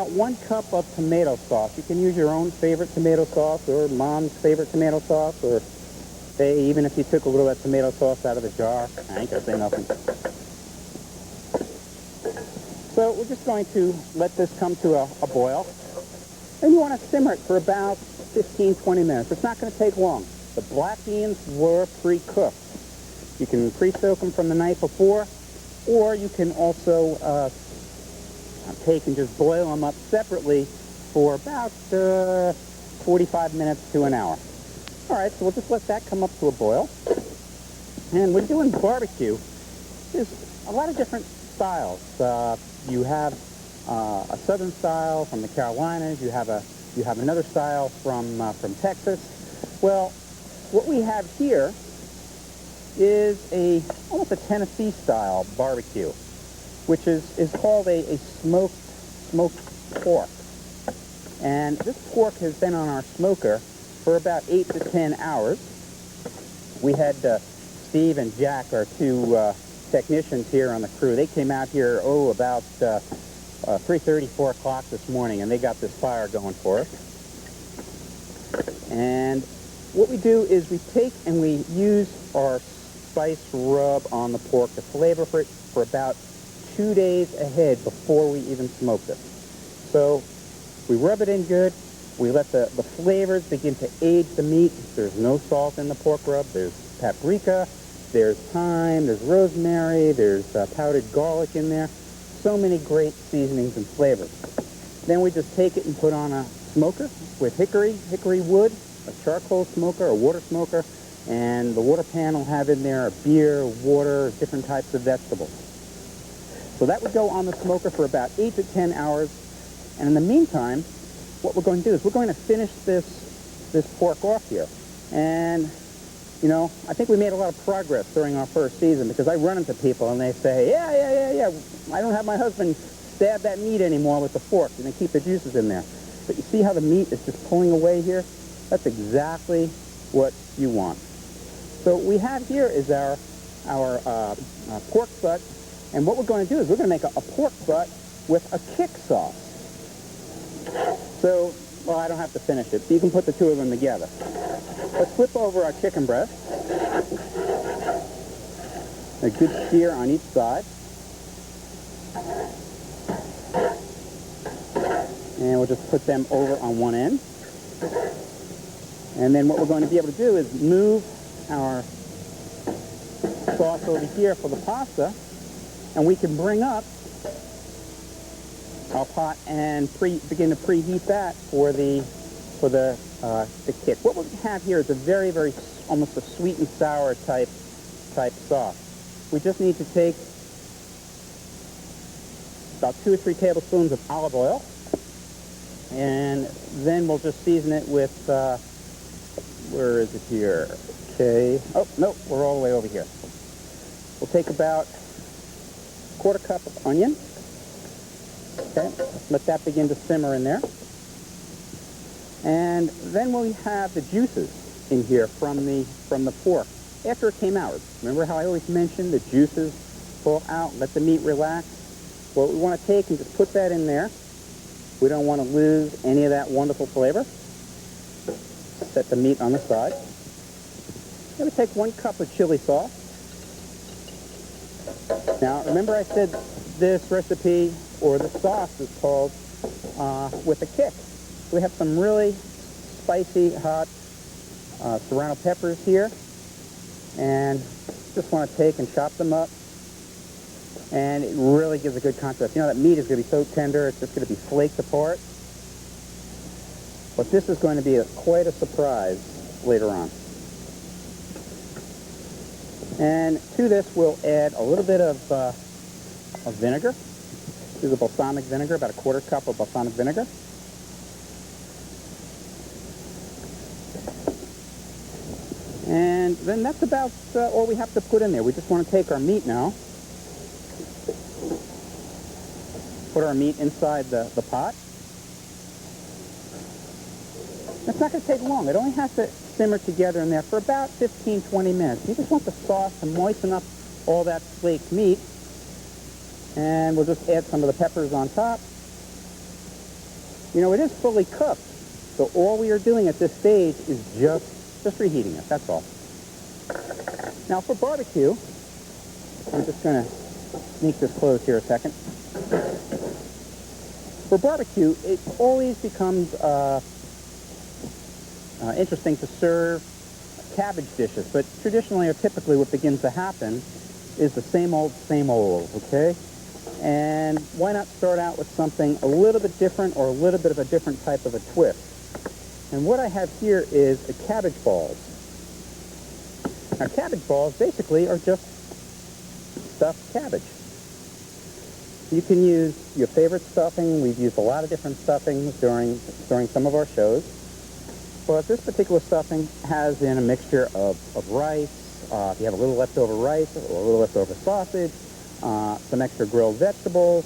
1 cup of tomato sauce. You can use your own favorite tomato sauce or mom's favorite tomato sauce, or say even if you took a little of that tomato sauce out of the jar. I ain't gonna say nothing. So we're just going to let this come to a boil. And you want to simmer it for about 15-20 minutes. It's not going to take long. The black beans were pre-cooked. You can pre-soak them from the night before, or you can also take and just boil them up separately for about 45 minutes to an hour. All right, so we'll just let that come up to a boil. And when doing barbecue, there's a lot of different styles. You have a southern style from the Carolinas. You have another style from Texas. Well, what we have here is almost a Tennessee style barbecue, which is called a smoked pork. And this pork has been on our smoker for about 8 to 10 hours. We had Steve and Jack, our two technicians here on the crew. They came out here, about 3:30, 4 o'clock this morning, and they got this fire going for us. And what we do is we take and we use our spice rub on the pork to flavor it for about 2 days ahead before we even smoke it. So we rub it in good. We let the flavors begin to age the meat. There's no salt in the pork rub. There's paprika, there's thyme, there's rosemary, there's powdered garlic in there. So many great seasonings and flavors. Then we just take it and put on a smoker with hickory wood, a charcoal smoker, a water smoker, and the water pan will have in there a beer, water, different types of vegetables. So that would go on the smoker for about 8 to 10 hours. And in the meantime, what we're going to do is we're going to finish this pork off here. And, you know, I think we made a lot of progress during our first season, because I run into people and they say, yeah, I don't have my husband stab that meat anymore with the fork, and they keep the juices in there. But you see how the meat is just pulling away here? That's exactly what you want. So what we have here is our pork butt, and what we're going to do is we're going to make a pork butt with a kick sauce. So, well, I don't have to finish it, so you can put the two of them together. Let's flip over our chicken breast. A good sear on each side. And we'll just put them over on one end. And then what we're going to be able to do is move our sauce over here for the pasta, and we can bring up our pot and begin to preheat that for the kick. What we have here is a very, very, almost a sweet and sour type sauce. We just need to take about 2 or 3 tablespoons of olive oil, and then we'll just season it with, where is it here? Okay. Oh, no, we're all the way over here. We'll take about 1/4 cup of onion. Okay, let that begin to simmer in there. And then we have the juices in here from the pork after it came out. Remember how I always mentioned the juices pull out, let the meat relax? Well, we want to take and just put that in there. We don't want to lose any of that wonderful flavor. Set the meat on the side. Then we take 1 cup of chili sauce. Now, remember I said this recipe, or the sauce, is called with a kick. We have some really spicy, hot serrano peppers here, and just want to take and chop them up, and it really gives a good contrast. You know, that meat is going to be so tender, it's just going to be flaked apart. But this is going to be quite a surprise later on. And to this, we'll add a little bit of vinegar. This is a balsamic vinegar, about 1/4 cup of balsamic vinegar. And then that's about all we have to put in there. We just want to take our meat now, put our meat inside the pot. It's not going to take long. It only has to simmer together in there for about 15-20 minutes. You just want the sauce to moisten up all that flaked meat. And we'll just add some of the peppers on top. You know, it is fully cooked. So all we are doing at this stage is just reheating it. That's all. Now for barbecue, I'm just going to sneak this closed here a second. For barbecue, it always becomes interesting to serve cabbage dishes, but traditionally or typically what begins to happen is the same old, okay? And why not start out with something a little bit different or a little bit of a different type of a twist? And what I have here is a cabbage balls. Now, cabbage balls basically are just stuffed cabbage. You can use your favorite stuffing. We've used a lot of different stuffings during some of our shows. But this particular stuffing has in a mixture of rice, if you have a little leftover rice, or a little leftover sausage, some extra grilled vegetables,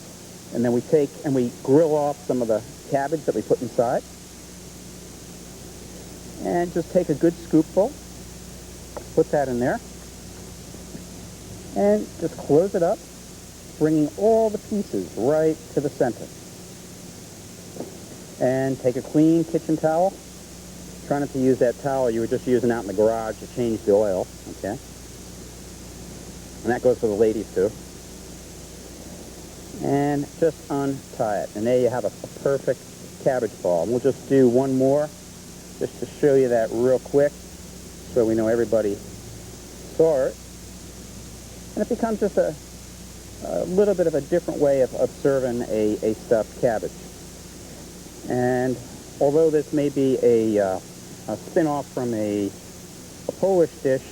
and then we take and we grill off some of the cabbage that we put inside. And just take a good scoopful, put that in there, and just close it up, bringing all the pieces right to the center. And take a clean kitchen towel. Try not to use that towel you were just using out in the garage to change the oil, okay? And that goes for the ladies too. And just untie it. And there you have a perfect cabbage ball. And we'll just do one more just to show you that real quick so we know everybody saw it. And it becomes just a little bit of a different way of serving a stuffed cabbage. And although this may be a spin-off from a Polish dish,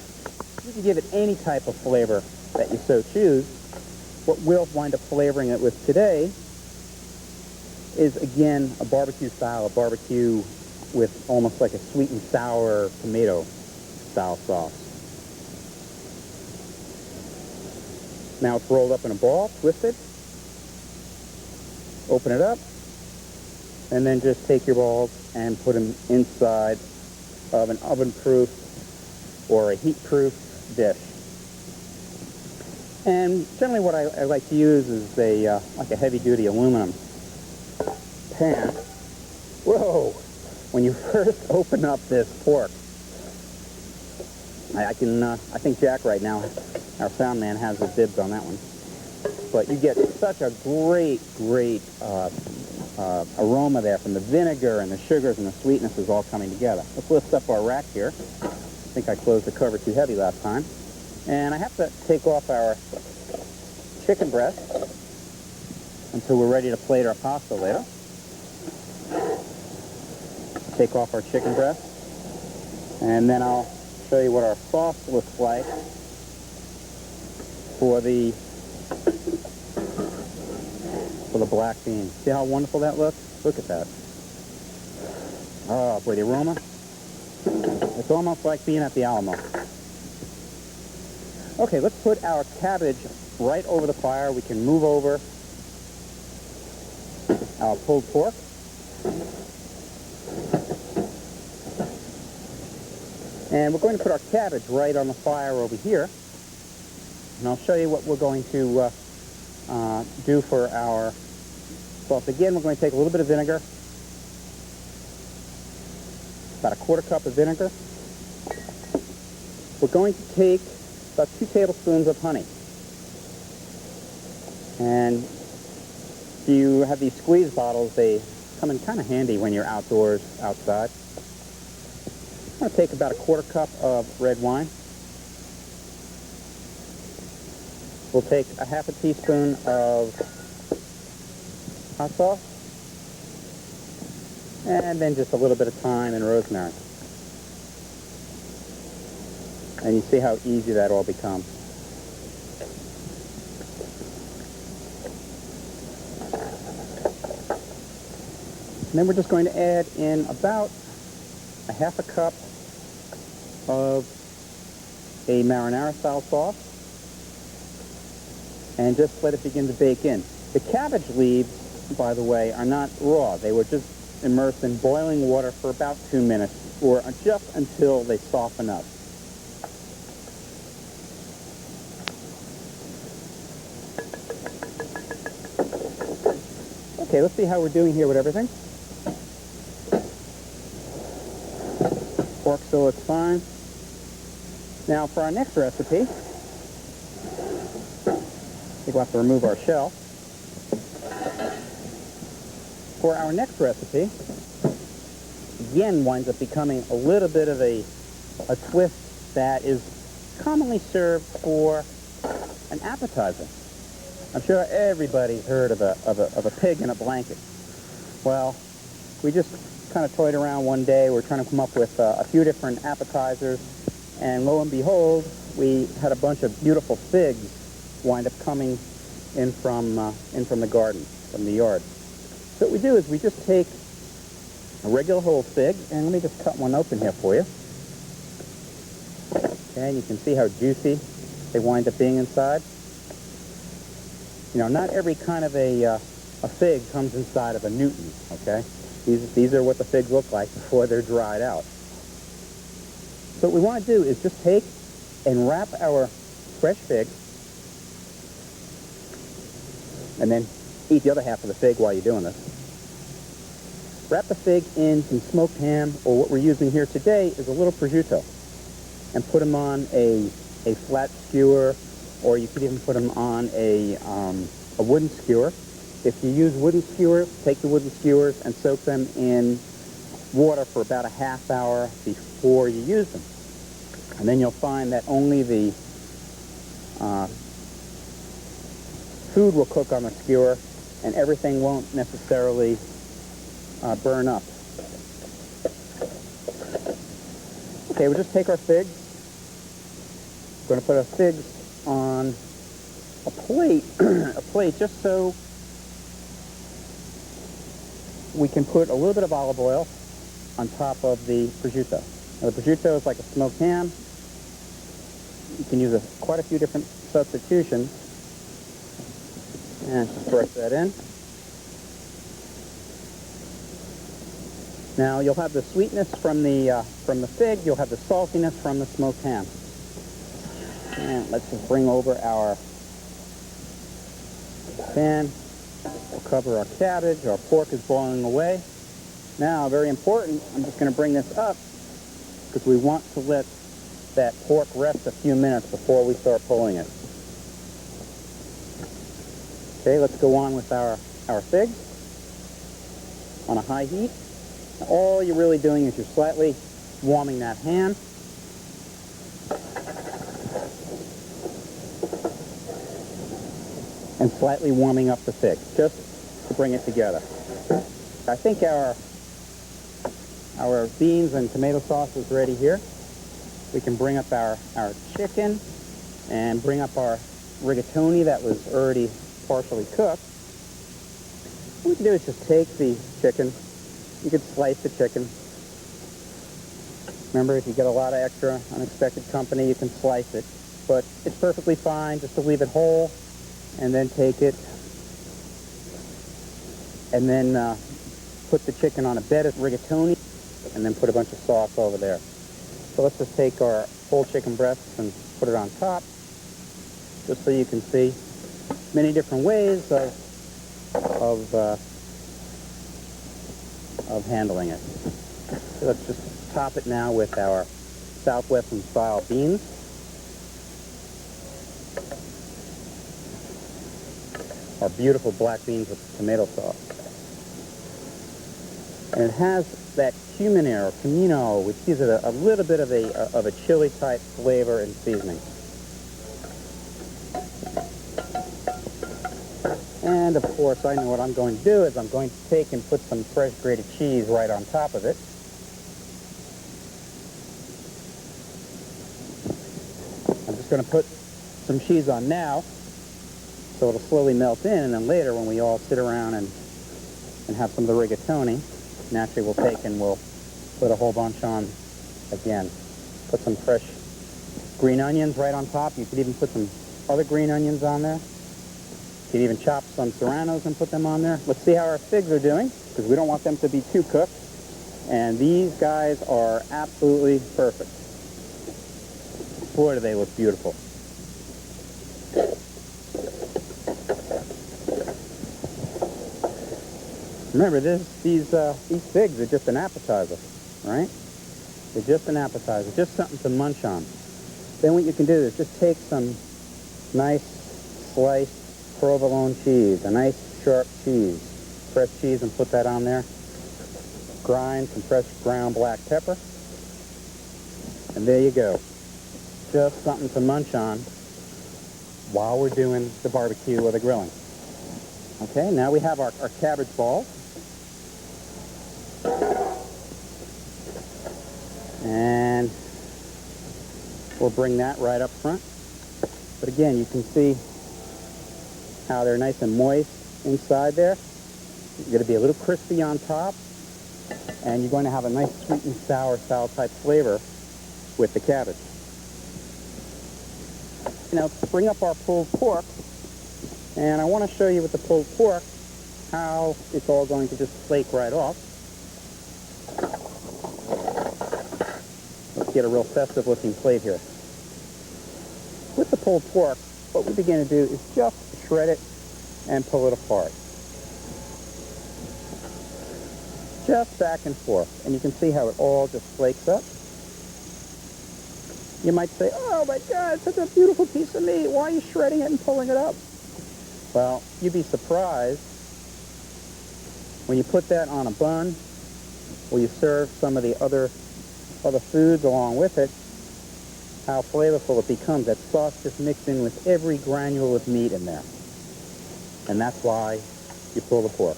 you can give it any type of flavor that you so choose. What we'll wind up flavoring it with today is, again, a barbecue style, a barbecue with almost like a sweet and sour tomato style sauce. Now it's rolled up in a ball, twisted. Open it up, and then just take your balls and put them inside of an oven-proof or a heat-proof dish. And generally what I like to use is like a heavy-duty aluminum pan. Whoa! When you first open up this pork, I think Jack right now, our sound man, has the dibs on that one. But you get such a great aroma there from the vinegar and the sugars and the sweetnesses all coming together. Let's lift up our rack here. I think I closed the cover too heavy last time. And I have to take off our chicken breast until we're ready to plate our pasta later. Take off our chicken breast, and then I'll show you what our sauce looks like for the black beans. See how wonderful that looks? Look at that. Oh, boy, the aroma. It's almost like being at the Alamo. Okay, let's put our cabbage right over the fire. We can move over our pulled pork. And we're going to put our cabbage right on the fire over here. And I'll show you what we're going to do for our sauce. Again, we're going to take a little bit of vinegar, about a quarter cup of vinegar. We're going to take about 2 tablespoons of honey. And if you have these squeeze bottles, they come in kind of handy when you're outdoors, outside. I'm going to take about a quarter cup of red wine. We'll take a half a teaspoon of hot sauce, and then just a little bit of thyme and rosemary. And you see how easy that all becomes. And then we're just going to add in about a half a cup of a marinara style sauce, and just let it begin to bake in. The cabbage leaves, by the way, are not raw. They were just immersed in boiling water for about 2 minutes, or just until they soften up. Okay, let's see how we're doing here with everything. Pork still looks fine. Now for our next recipe, I think we'll have to remove our shell. For our next recipe, again winds up becoming a little bit of a twist that is commonly served for an appetizer. I'm sure everybody's heard of a pig in a blanket. Well, we just kind of toyed around one day. We're trying to come up with a few different appetizers, and lo and behold, we had a bunch of beautiful figs wind up coming in from the garden, from the yard. So what we do is we just take a regular whole fig, and let me just cut one open here for you. Okay, and you can see how juicy they wind up being inside. You know, not every kind of a fig comes inside of a Newton, okay? These are what the figs look like before they're dried out. So what we want to do is just take and wrap our fresh fig, and then eat the other half of the fig while you're doing this. Wrap the fig in some smoked ham, or what we're using here today is a little prosciutto, and put them on a flat skewer, or you could even put them on a wooden skewer. If you use wooden skewers, take the wooden skewers and soak them in water for about a half hour before you use them. And then you'll find that only the food will cook on the skewer, and everything won't necessarily burn up. Okay, we'll just take our figs. We're going to put our figs on a plate, just so we can put a little bit of olive oil on top of the prosciutto. Now, the prosciutto is like a smoked ham. You can use quite a few different substitutions. And just brush that in. Now you'll have the sweetness from the fig. You'll have the saltiness from the smoked ham. And let's just bring over our pan. We'll cover our cabbage. Our pork is boiling away. Now, very important, I'm just going to bring this up because we want to let that pork rest a few minutes before we start pulling it. Okay, let's go on with our figs on a high heat. Now, all you're really doing is you're slightly warming that ham. And slightly warming up the fig, just to bring it together. I think our beans and tomato sauce is ready here. We can bring up our chicken and bring up our rigatoni that was already partially cooked. What we can do is just take the chicken. You could slice the chicken. Remember, if you get a lot of extra unexpected company, you can slice it. But it's perfectly fine just to leave it whole, and then take it and then put the chicken on a bed of rigatoni, and then put a bunch of sauce over there. So let's just take our whole chicken breasts and put it on top, just so you can see many different ways of handling it. So let's just top it now with our Southwestern style beans. Our beautiful black beans with tomato sauce. And it has that cuminero, comino, which gives it a little bit of a chili type flavor and seasoning. And of course, I know what I'm going to do is I'm going to take and put some fresh grated cheese right on top of it. I'm just going to put some cheese on now, so it'll slowly melt in, and then later when we all sit around and have some of the rigatoni, naturally we'll take and we'll put a whole bunch on again. Put some fresh green onions right on top. You could even put some other green onions on there. You could even chop some serranos and put them on there. Let's see how our figs are doing, because we don't want them to be too cooked. And these guys are absolutely perfect. Boy, do they look beautiful. Remember, these figs are just an appetizer, right? They're just an appetizer, just something to munch on. Then what you can do is just take some nice sliced provolone cheese, a nice sharp cheese, fresh cheese, and put that on there. Grind some fresh ground black pepper. And there you go. Just something to munch on while we're doing the barbecue or the grilling. Okay, now we have our cabbage balls. And we'll bring that right up front. But again, you can see how they're nice and moist inside there. You're going to be a little crispy on top, and you're going to have a nice sweet and sour salad type flavor with the cabbage. Now, bring up our pulled pork, and I want to show you with the pulled pork how it's all going to just flake right off. Let's get a real festive looking plate here. With the pulled pork, what we begin to do is just shred it and pull it apart. Just back and forth, and you can see how it all just flakes up. You might say, oh my God, it's such a beautiful piece of meat. Why are you shredding it and pulling it up? Well, you'd be surprised when you put that on a bun or you serve some of the other foods along with it, how flavorful it becomes. That sauce just mixed in with every granule of meat in there. And that's why you pull the pork.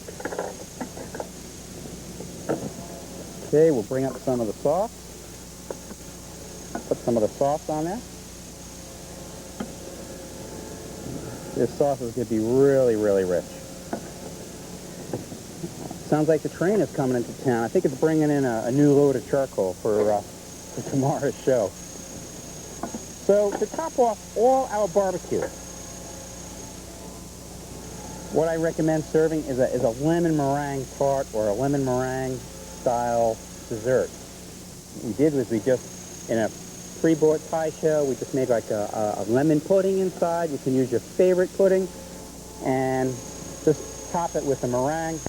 Okay, we'll bring up some of the sauce. Put some of the sauce on there. This sauce is going to be really, really rich. Sounds like the train is coming into town. I think it's bringing in a new load of charcoal for tomorrow's show. So to top off all our barbecue, what I recommend serving is a lemon meringue tart or a lemon meringue style dessert. What we did was we just, in a pre-bought pie shell, we just made like a lemon pudding inside. You can use your favorite pudding and just top it with a meringue.